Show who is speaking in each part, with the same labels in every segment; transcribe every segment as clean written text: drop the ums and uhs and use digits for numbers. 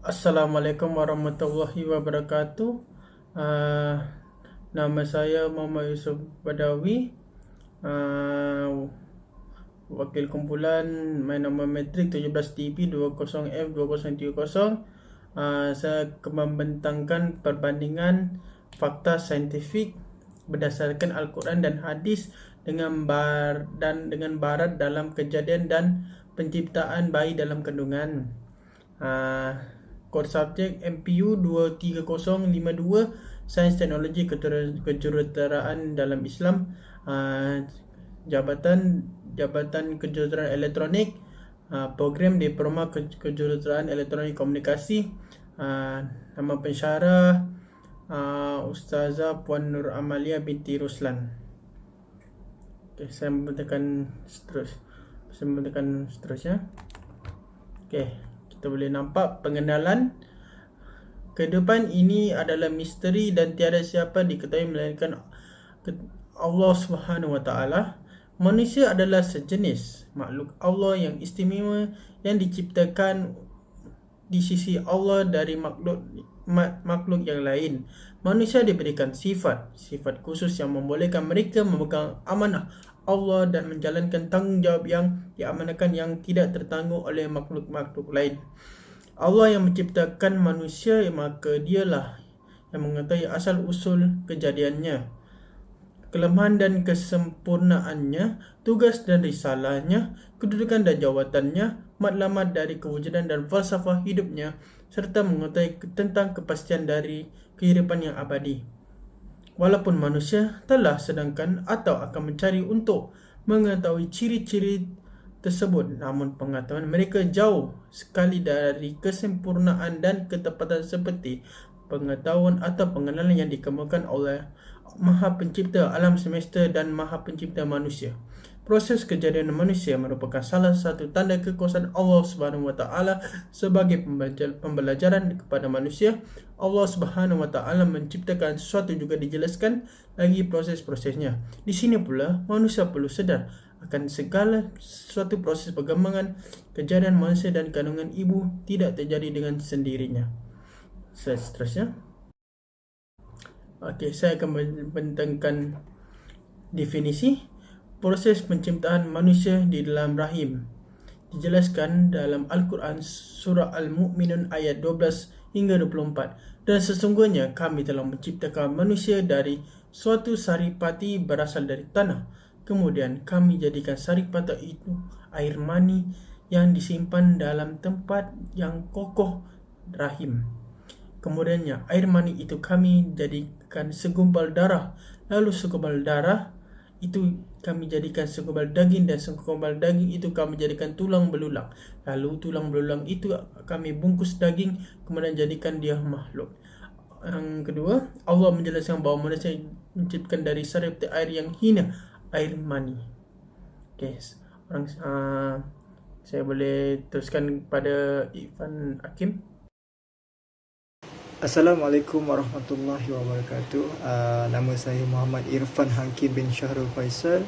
Speaker 1: Assalamualaikum warahmatullahi wabarakatuh. Uh, Nama saya Muhammad Yusuf Badawi. Uh, Wakil kumpulan main nombor metrik 17TP 20F2030. Saya membentangkan perbandingan fakta saintifik berdasarkan Al-Quran dan hadis dengan barat dalam kejadian dan penciptaan bayi dalam kandungan. Kod subjek MPU 23052, Sains Teknologi Kejuruteraan dalam Islam. Jabatan Kejuruteraan Elektronik, program Diploma Kejuruteraan Elektronik Komunikasi. Nama pensyarah Ustazah Puan Nur Amalia binti Ruslan. Okay, saya tekan seterusnya. Okay, kita boleh nampak pengenalan. Kehidupan ini adalah misteri dan tiada siapa diketahui melainkan Allah Subhanahu Wa Taala. Manusia adalah sejenis makhluk Allah yang istimewa yang diciptakan di sisi Allah dari makhluk yang lain. Manusia diberikan sifat khusus yang membolehkan mereka memegang amanah Allah dan menjalankan tanggungjawab yang diamanahkan yang tidak tertanggung oleh makhluk-makhluk lain. Allah yang menciptakan manusia, maka dialah yang mengetahui asal-usul kejadiannya, kelemahan dan kesempurnaannya, tugas dan risalahnya, kedudukan dan jawatannya, matlamat dari kewujudan dan falsafah hidupnya, serta mengetahui tentang kepastian dari kehidupan yang abadi. Walaupun manusia telah sedangkan atau akan mencari untuk mengetahui ciri-ciri tersebut, namun pengetahuan mereka jauh sekali dari kesempurnaan dan ketepatan seperti pengetahuan atau pengenalan yang dikemukakan oleh Maha Pencipta alam semesta dan Maha Pencipta manusia. Proses kejadian manusia merupakan salah satu tanda kekuasaan Allah Subhanahu Wa Taala sebagai pembelajaran kepada manusia. Allah Subhanahu Wa Taala menciptakan sesuatu juga dijelaskan lagi proses-prosesnya. Di sini pula manusia perlu sedar akan segala suatu proses perkembangan kejadian manusia dan kandungan ibu tidak terjadi dengan sendirinya. Seterusnya. Okey, saya akan membentangkan definisi. Proses penciptaan manusia di dalam rahim dijelaskan dalam Al-Quran surah Al-Mu'minun ayat 12 hingga 24. Dan sesungguhnya kami telah menciptakan manusia dari suatu saripati berasal dari tanah. Kemudian kami jadikan saripati itu air mani yang disimpan dalam tempat yang kokoh rahim. Kemudiannya air mani itu kami jadikan segumpal darah. Lalu segumpal darah itu kami jadikan segumpal daging, dan segumpal daging itu kami jadikan tulang belulang. Lalu tulang belulang itu kami bungkus daging, kemudian jadikan dia makhluk. Yang kedua, Allah menjelaskan bahawa manusia menciptakan dari saripati air yang hina, air mani. Okay, saya boleh teruskan pada Irfan Hakim.
Speaker 2: Assalamualaikum warahmatullahi wabarakatuh. Nama saya Muhammad Irfan Hakim bin Syahrul Faisal.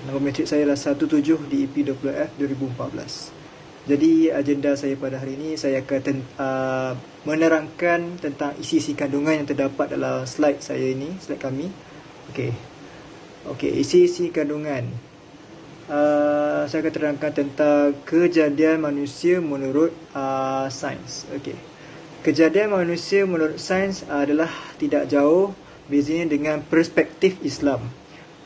Speaker 2: Nombor metrik saya adalah 17 di EP20F 2014. Jadi agenda saya pada hari ini, saya akan menerangkan tentang isi-isi kandungan yang terdapat dalam slide saya ini, slide kami. Okey, isi-isi kandungan. Saya akan terangkan tentang kejadian manusia menurut sains. Okey. Kejadian manusia menurut sains adalah tidak jauh bezanya dengan perspektif Islam.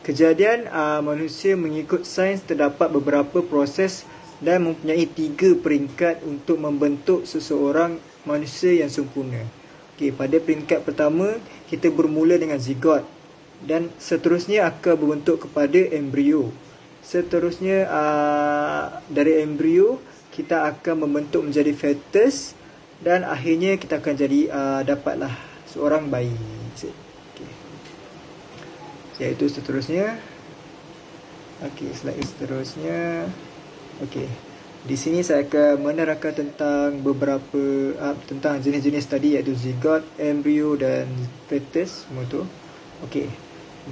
Speaker 2: Kejadian manusia mengikut sains terdapat beberapa proses dan mempunyai 3 peringkat untuk membentuk seseorang manusia yang sempurna. Okey, pada peringkat pertama, kita bermula dengan zigot dan seterusnya akan berbentuk kepada embrio. Seterusnya dari embrio kita akan membentuk menjadi fetus. Dan akhirnya kita akan jadi dapatlah seorang bayi. Okay. Iaitu seterusnya. Okey, slide seterusnya. Okey. Di sini saya akan menerangkan tentang beberapa tentang jenis-jenis tadi, iaitu zigot, embrio dan fetus semua tu. Okey.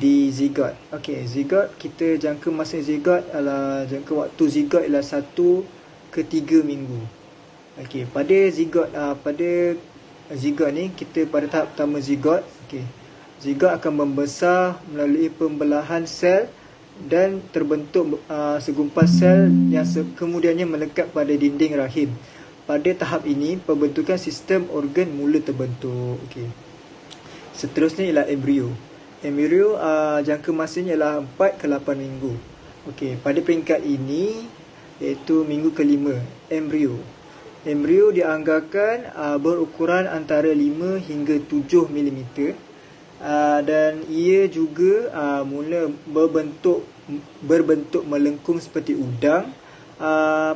Speaker 2: Di zigot. Okey, zigot, kita jangka masa zigot adalah jangka waktu zigot ialah 1 ke 3 minggu. Okey, pada zigot ni kita pada tahap pertama zigot. Okey. Zigot akan membesar melalui pembelahan sel dan terbentuk segumpal sel yang kemudiannya melekat pada dinding rahim. Pada tahap ini, pembentukan sistem organ mula terbentuk. Okey. Seterusnya ialah embrio. Embrio jangka masanya ialah 4 ke 8 minggu. Okey, pada peringkat ini iaitu minggu ke-5, embrio. Embrio dianggarkan berukuran antara 5 hingga 7 mm dan ia juga mula berbentuk melengkung seperti udang.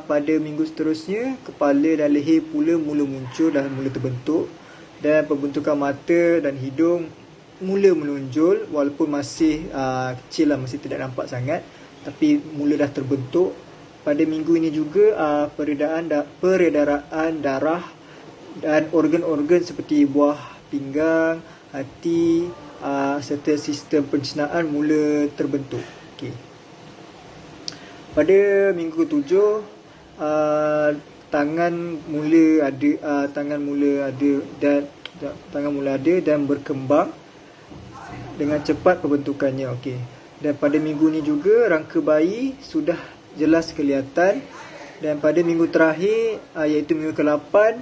Speaker 2: Pada minggu seterusnya, kepala dan leher pula mula muncul dan mula terbentuk, dan pembentukan mata dan hidung mula menonjol walaupun masih kecil lah, masih tidak nampak sangat, tapi mula dah terbentuk. Pada minggu ini juga peredaraan darah dan organ-organ seperti buah pinggang, hati serta sistem pencernaan mula terbentuk. Okey. Pada minggu ke-7 tangan mula ada dan berkembang dengan cepat pembentukannya. Okey. Dan pada minggu ni juga rangka bayi sudah jelas kelihatan, dan pada minggu terakhir iaitu minggu ke-8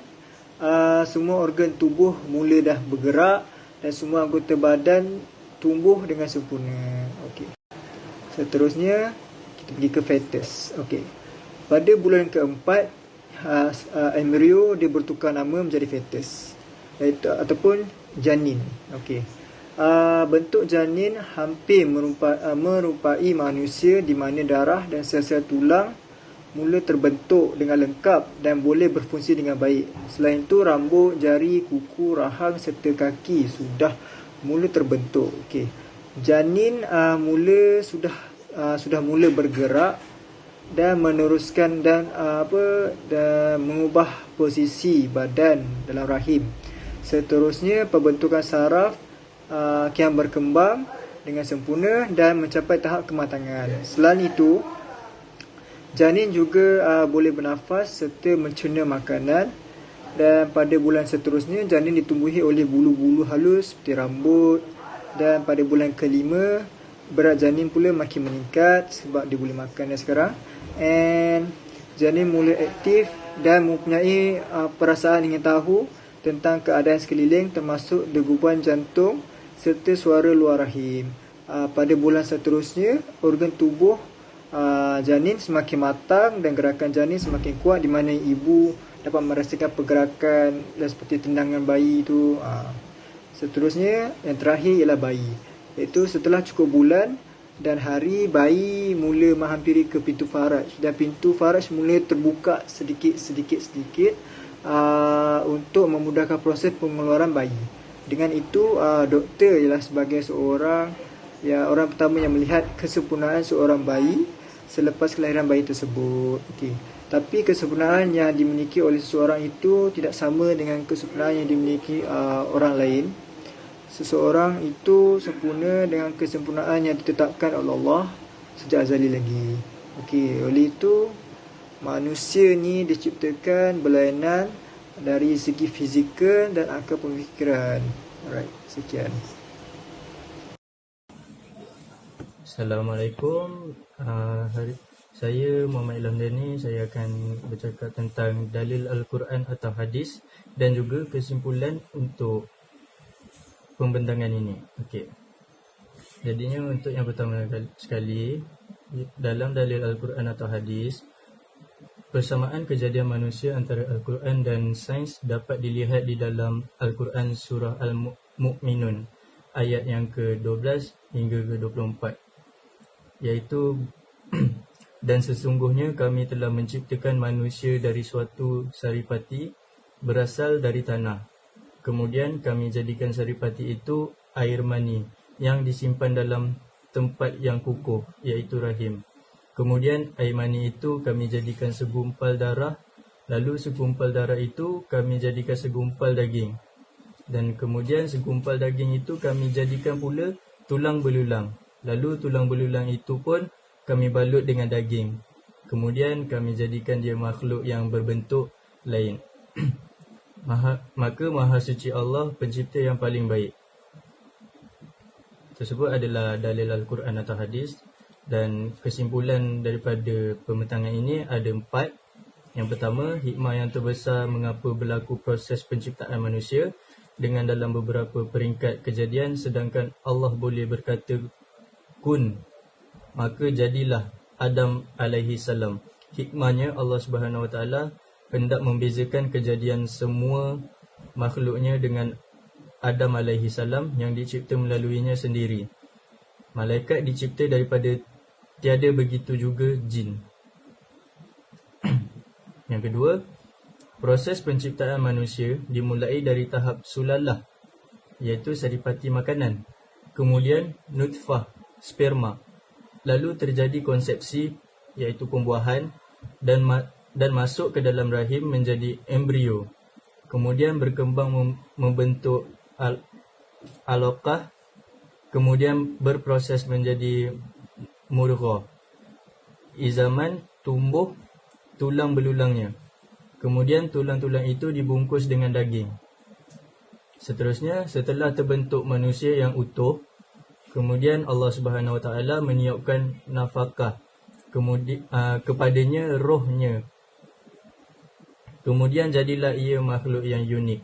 Speaker 2: semua organ tubuh mula dah bergerak dan semua anggota badan tumbuh dengan sempurna. Okey. Seterusnya kita pergi ke fetus. Okey. Pada bulan ke-4 embrio dia bertukar nama menjadi fetus ataupun janin. Okey. Bentuk janin hampir merupai manusia, di mana darah dan sel-sel tulang mula terbentuk dengan lengkap dan boleh berfungsi dengan baik. Selain itu, rambut, jari, kuku, rahang serta kaki sudah mula terbentuk. Okey. Janin sudah mula bergerak dan meneruskan dan mengubah posisi badan dalam rahim. Seterusnya, pembentukan saraf kian berkembang dengan sempurna dan mencapai tahap kematangan. Selain itu, janin juga boleh bernafas serta mencerna makanan, dan pada bulan seterusnya janin ditumbuhi oleh bulu-bulu halus seperti rambut, dan pada bulan ke-5 berat janin pula makin meningkat sebab dia boleh makan sekarang, and janin mula aktif dan mempunyai perasaan ingin tahu tentang keadaan sekeliling, termasuk degupan jantung serta suara luar rahim. Pada bulan seterusnya, organ tubuh janin semakin matang dan gerakan janin semakin kuat, di mana ibu dapat merasakan pergerakan dan seperti tendangan bayi itu. Seterusnya, yang terakhir ialah bayi, iaitu setelah cukup bulan dan hari, bayi mula menghampiri ke pintu faraj, dan pintu faraj mula terbuka sedikit untuk memudahkan proses pengeluaran bayi. Dengan itu, doktor ialah sebagai orang pertama yang melihat kesempurnaan seorang bayi selepas kelahiran bayi tersebut. Okey. Tapi kesempurnaan yang dimiliki oleh seseorang itu tidak sama dengan kesempurnaan yang dimiliki orang lain. Seseorang itu sempurna dengan kesempurnaan yang ditetapkan oleh Allah sejak azali lagi. Okey, oleh itu manusia ni diciptakan berlainan dari segi fizikal dan akal pemikiran. Alright, sekian.
Speaker 3: Assalamualaikum. Saya Muhammad Ilham Dani. Saya akan bercakap tentang dalil Al-Quran atau hadis dan juga kesimpulan untuk pembentangan ini. Okey. Jadinya untuk yang pertama sekali, dalam dalil Al-Quran atau hadis, persamaan kejadian manusia antara Al-Quran dan sains dapat dilihat di dalam Al-Quran surah Al-Mu'minun ayat yang ke-12 hingga ke-24, iaitu dan sesungguhnya kami telah menciptakan manusia dari suatu saripati berasal dari tanah. Kemudian kami jadikan saripati itu air mani yang disimpan dalam tempat yang kukuh, iaitu rahim. Kemudian air mani itu kami jadikan segumpal darah, lalu segumpal darah itu kami jadikan segumpal daging, dan kemudian segumpal daging itu kami jadikan pula tulang belulang, lalu tulang belulang itu pun kami balut dengan daging. Kemudian kami jadikan dia makhluk yang berbentuk lain. Maka Maha Suci Allah pencipta yang paling baik. Tersebut adalah dalil Al-Quran atau hadis, dan kesimpulan daripada pembentangan ini ada 4. Yang pertama, hikmah yang terbesar mengapa berlaku proses penciptaan manusia dengan dalam beberapa peringkat kejadian, sedangkan Allah boleh berkata kun, maka jadilah Adam alaihi salam. Hikmahnya Allah Subhanahu Wa Taala hendak membezakan kejadian semua makhluknya dengan Adam alaihi salam yang dicipta melaluinya sendiri. Malaikat dicipta daripada tiada, begitu juga jin. Yang kedua, proses penciptaan manusia dimulai dari tahap sulalah, iaitu saripati makanan, kemudian nutfah, sperma, lalu terjadi konsepsi, iaitu pembuahan, dan masuk ke dalam rahim menjadi embrio, kemudian berkembang membentuk alaqah, kemudian berproses menjadi mudghah, izaman, tumbuh tulang belulangnya, kemudian tulang-tulang itu dibungkus dengan daging. Seterusnya, setelah terbentuk manusia yang utuh, kemudian Allah Subhanahu Wa Taala meniupkan nafkah kepadanya rohnya. Kemudian jadilah ia makhluk yang unik,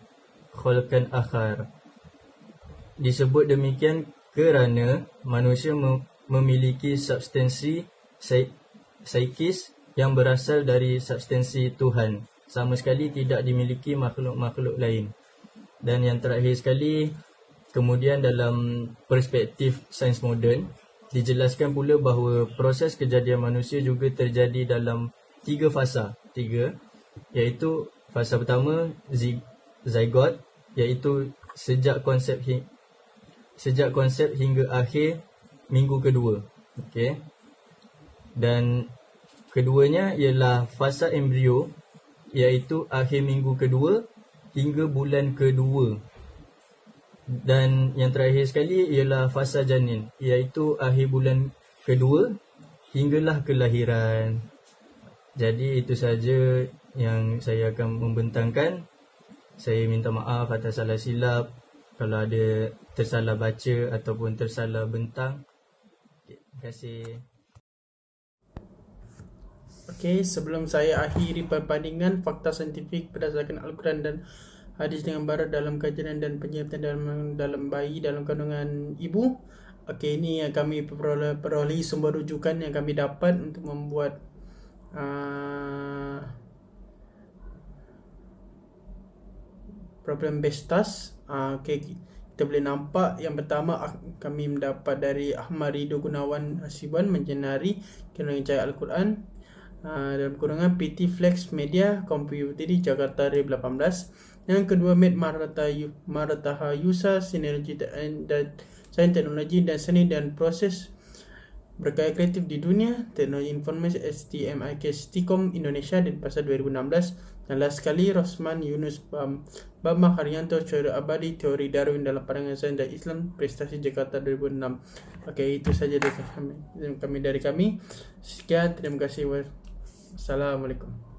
Speaker 3: khalqan akhar. Disebut demikian kerana manusia memiliki substansi psikis yang berasal dari substansi Tuhan, sama sekali tidak dimiliki makhluk-makhluk lain. Dan yang terakhir sekali, kemudian dalam perspektif sains moden, dijelaskan pula bahawa proses kejadian manusia juga terjadi dalam 3 fasa. Iaitu fasa pertama zygote, iaitu sejak konsep hingga akhir minggu kedua. Okey. Dan keduanya ialah fasa embrio, iaitu akhir minggu kedua hingga bulan kedua. Dan yang terakhir sekali ialah fasa janin, iaitu akhir bulan kedua hinggalah kelahiran. Jadi itu saja yang saya akan membentangkan. Saya minta maaf atas salah silap, kalau ada tersalah baca ataupun tersalah bentang. Terima kasih.
Speaker 1: Okey, sebelum saya akhiri perbandingan fakta saintifik berdasarkan Al-Quran dan hadis dengan barat dalam kajian dan penyertaan dalam bayi dalam kandungan ibu. Okey, ini yang kami perolehi sumber rujukan yang kami dapat untuk membuat problem based task. Okey, kita boleh nampak yang pertama kami mendapat dari Ahmad Ridho Gunawan Hasibuan menjenari kandungan cahaya Al-Quran dalam kurungan PT Flex Media Computer di Jakarta 2018. Yang kedua, Med Marataha Yusa Sinergi dan Sains Teknologi dan Seni dan Proses Berkarya Kreatif di Dunia Teknologi Informasi STMIK Stikom Indonesia di pasal 2016. Dan last sekali, Rosman Yunus Bambang Haryanto Teori Abadi Teori Darwin dalam Pandangan Sains dan Islam Prestasi Jakarta 2006. Okey, itu saja dari kami. Sekian, terima kasih. Assalamualaikum.